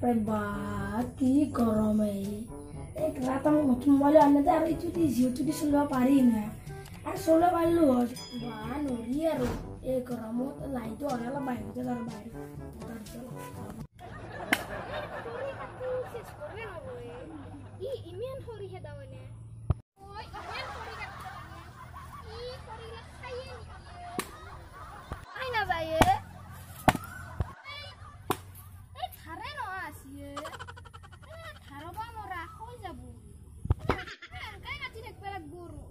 Bah, ki gorome. Rata notun mobile anne ta aru chuti jiutu di solva pari na. Ar solva pallu bah nori aru e goromo lai to ala bai to dar bai. Imian hori heda mane. Oi, imian hori ka. Hori la khaye ni. Ai na baye. Ei thare no asiye. Tharo ba no rakhoi jabu. Kai na tin ekbela guru.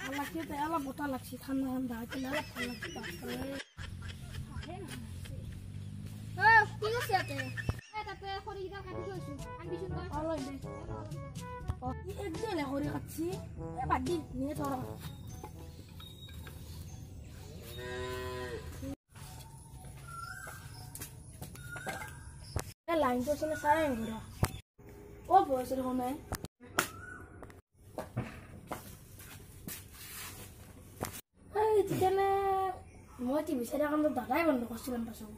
Ala ki te ala bota lakshi thanda thanda ke ala lakshi basre. Thare no. Oh, ki ko siate. Tapi hori kita kati koisu. Ambition koi. Aloi de. Oh, ni ekdele hori katsi. E badi ni thoro. Lain to sini saya yang gura. Oh, bos ini home. Hai, cikane. Mau TV saya kan tuh dadai bando kosiran pasang.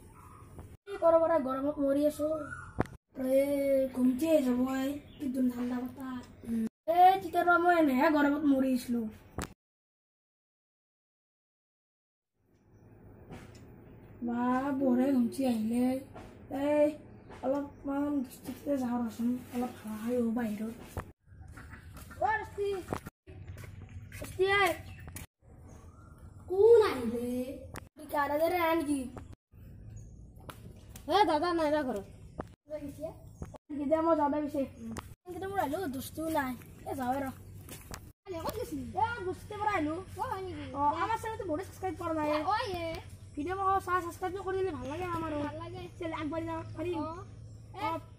Ini koro-koro gorong mori eso. Gumce semuai itu nanda kota. Cikane romo ini ya gorong mori islu. Wah, boleh gumce ini. Alap man dustikte zaharasın alap hayo bayro varsti ay কোন আইবে বিকারা they run কি দাদা নাই রা ঘর দেখিয়া গিদে মো যাবে বিছে কিন্তু মোর আইলো দুস্তু নাই যাবে র আলে কত গেছি দুস্তে পর আইলো ও হয়নি ও আমার সাথে তো বড় সাবস্ক্রাইব কর নাই ওই ভিডিও মো সাবস্ক্রাইব করে দিলে ভালো লাগে আমারও ভালো লাগে চল একবার যাও পারি Oh.